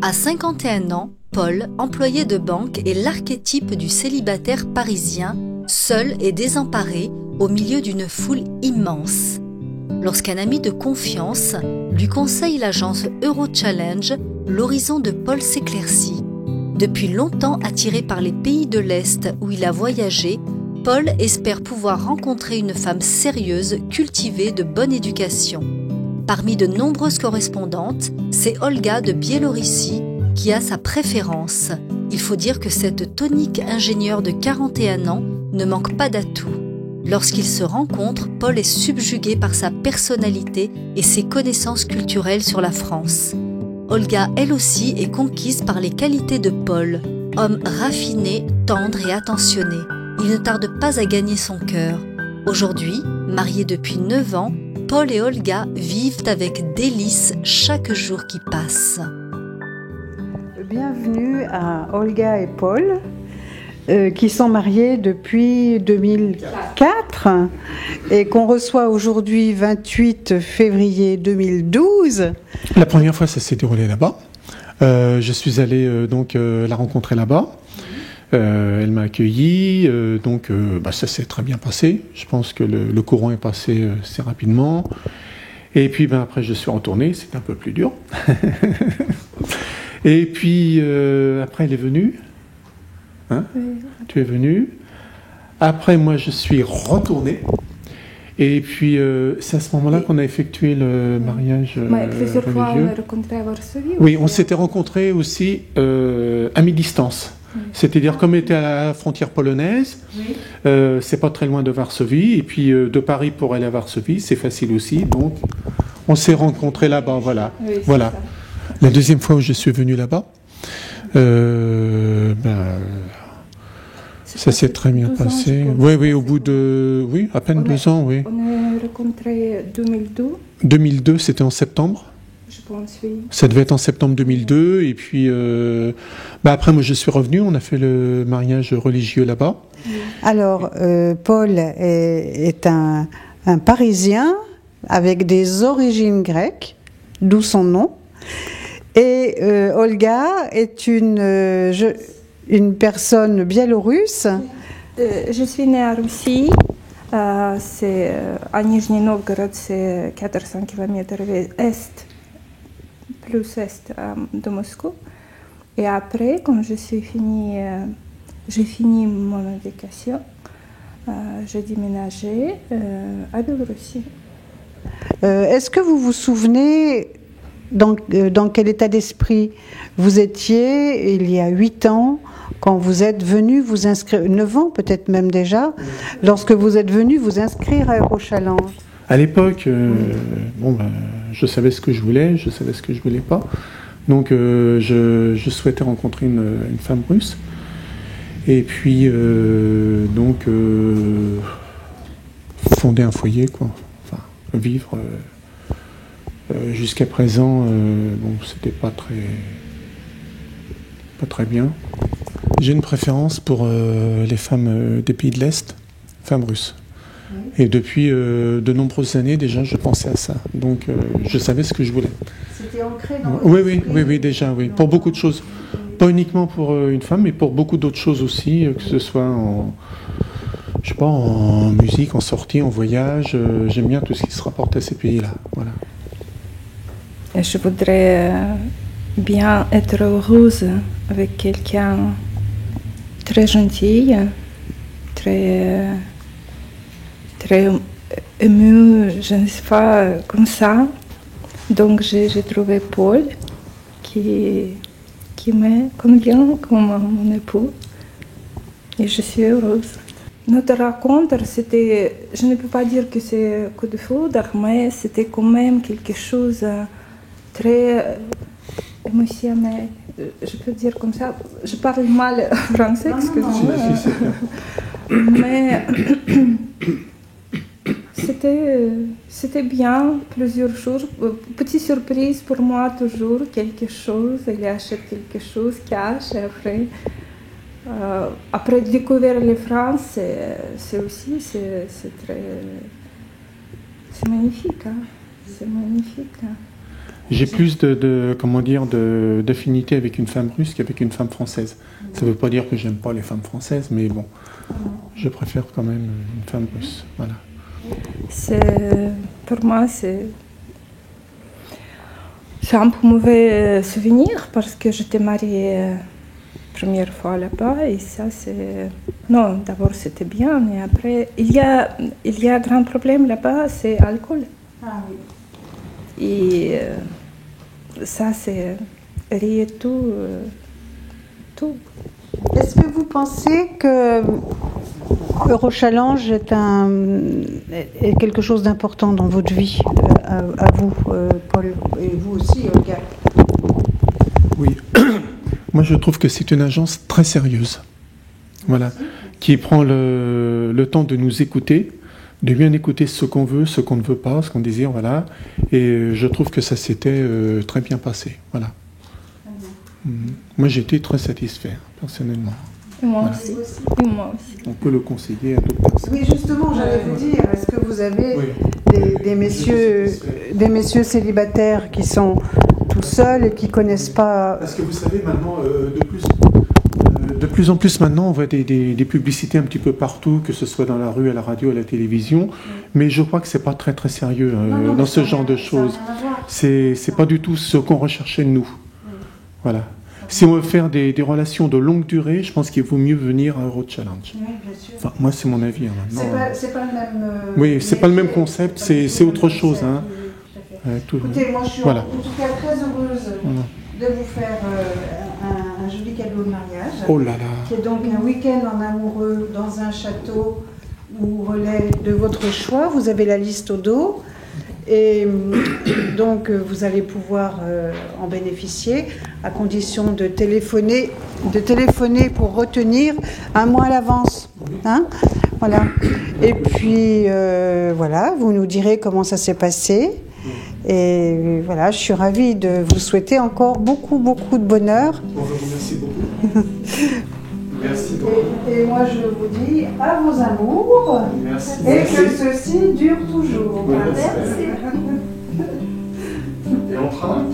À 51 ans, Paul, employé de banque, est l'archétype du célibataire parisien, seul et désemparé au milieu d'une foule immense. Lorsqu'un ami de confiance lui conseille l'agence Eurochallenge, l'horizon de Paul s'éclaircit. Depuis longtemps attiré par les pays de l'Est où il a voyagé, Paul espère pouvoir rencontrer une femme sérieuse, cultivée, de bonne éducation. Parmi de nombreuses correspondantes, c'est Olga de Biélorussie qui a sa préférence. Il faut dire que cette tonique ingénieure de 41 ans ne manque pas d'atouts. Lorsqu'ils se rencontrent, Paul est subjugué par sa personnalité et ses connaissances culturelles sur la France. Olga, elle aussi, est conquise par les qualités de Paul, homme raffiné, tendre et attentionné. Il ne tarde pas à gagner son cœur. Aujourd'hui, mariés depuis 9 ans, Paul et Olga vivent avec délice chaque jour qui passe. Bienvenue à Olga et Paul, qui sont mariés depuis 2004 et qu'on reçoit aujourd'hui 28 février 2012. La première fois, ça s'est déroulé là-bas. Je suis allé la rencontrer là-bas. Elle m'a accueilli, ça s'est très bien passé. Je pense que le courant est passé assez rapidement. Et puis après, je suis retourné, c'était un peu plus dur. Et puis après, elle est venue. Hein? Oui. Tu es venu. Après, moi, je suis retourné. Et puis, c'est à ce moment-là qu'on a effectué le mariage plusieurs fois, on a rencontré à Varsovie. Oui, on s'était rencontrés aussi à mi-distance. Oui. C'est-à-dire, comme on était à la frontière polonaise, oui. C'est pas très loin de Varsovie. Et puis, de Paris pour aller à Varsovie, c'est facile aussi. Donc, on s'est rencontrés là-bas. Voilà. Oui, voilà. La deuxième fois où je suis venu là-bas, ça s'est très bien passé. Oui, au bout de... Oui, à peine 2 ans, oui. On a rencontré 2002. 2002, c'était en septembre. Je pense, oui. Ça devait être en septembre 2002. Et puis, après, moi, je suis revenu. On a fait le mariage religieux là-bas. Alors, Paul est un Parisien avec des origines grecques, d'où son nom. Et Olga est une personne biélorusse. Je suis née à Russie. C'est à Nizhny Novgorod, c'est 400 km est, plus est de Moscou. Et après, quand j'ai fini mon éducation, j'ai déménagé à Biélorussie. Est-ce que vous vous souvenez dans quel état d'esprit vous étiez il y a 8 ans quand vous êtes venu vous inscrire, 9 ans peut-être même déjà, lorsque vous êtes venu vous inscrire à Eurochallenge? À l'époque, je savais ce que je voulais, je savais ce que je voulais pas. Donc je souhaitais rencontrer une femme russe. Et puis fonder un foyer, quoi. Enfin, vivre... jusqu'à présent, c'était pas très bien. J'ai une préférence pour les femmes des pays de l'Est, femmes russes. Oui. Et depuis de nombreuses années déjà, je pensais à ça. Donc, je savais ce que je voulais. C'était ancré dans oui, déjà, oui. Pour beaucoup de choses. Pas uniquement pour une femme, mais pour beaucoup d'autres choses aussi, que ce soit en musique, en sortie, en voyage. J'aime bien tout ce qui se rapporte à ces pays-là. Voilà. Je voudrais bien être heureuse avec quelqu'un très gentil, très ému, je ne sais pas, comme ça. Donc j'ai trouvé Paul qui me convient comme mon époux et je suis heureuse. Notre rencontre, c'était, je ne peux pas dire que c'est coup de foudre, mais c'était quand même quelque chose très émotionnel. Je peux dire comme ça. Je parle mal français, excusez-moi. Mais c'était bien, plusieurs jours. Petite surprise pour moi, toujours, quelque chose. Il achète quelque chose, cash, et après découvrir la France, c'est magnifique. Hein? C'est magnifique. Hein? J'ai plus d'affinité avec une femme russe qu'avec une femme française. Ça ne veut pas dire que j'aime pas les femmes françaises, mais bon, je préfère quand même une femme russe. Voilà. Pour moi, c'est un peu mauvais souvenir parce que j'étais mariée première fois là-bas et ça c'est... Non, d'abord c'était bien, mais après, il y a un grand problème là-bas, c'est l'alcool. Ah oui. Et ça c'est rien tout. Est-ce que vous pensez que Eurochallenge est quelque chose d'important dans votre vie, à vous, Paul, et vous aussi, Olga? Oui, moi je trouve que c'est une agence très sérieuse, voilà, qui prend le temps de nous écouter, de bien écouter ce qu'on veut, ce qu'on ne veut pas, ce qu'on désire, voilà, et je trouve que ça s'était très bien passé, voilà. Moi j'ai été très satisfait, personnellement. Et moi Voilà. aussi. Et moi aussi. On peut le conseiller à d'autres personnes. Oui, justement, j'allais vous dire, est-ce que vous avez des messieurs célibataires qui sont tout seuls et qui ne connaissent pas... Parce que vous savez, maintenant, de plus en plus maintenant, on voit des publicités un petit peu partout, que ce soit dans la rue, à la radio, à la télévision, mais je crois que c'est pas très très sérieux dans ce genre de choses. C'est pas du tout ce qu'on recherchait de nous. Voilà. Si on veut faire des relations de longue durée, je pense qu'il vaut mieux venir à Eurochallenge. Oui, bien sûr. Enfin, moi, c'est mon avis. Hein, C'est pas le même... oui, c'est pas le même concept, c'est autre chose. Hein. Écoutez, moi je suis Voilà. en tout cas très heureuse de vous faire un joli cadeau de mariage. Oh là là. Qui est donc un week-end en amoureux dans un château ou relais de votre choix. Vous avez la liste au dos. Et donc vous allez pouvoir en bénéficier à condition de téléphoner pour retenir un mois à l'avance. Hein, voilà. Et puis voilà, vous nous direz comment ça s'est passé. Et voilà, je suis ravie de vous souhaiter encore beaucoup de bonheur. Merci beaucoup. Merci beaucoup. Et moi je vous dis à vos amours. Merci. Et que ceci dure toujours. Merci. Et on travaille.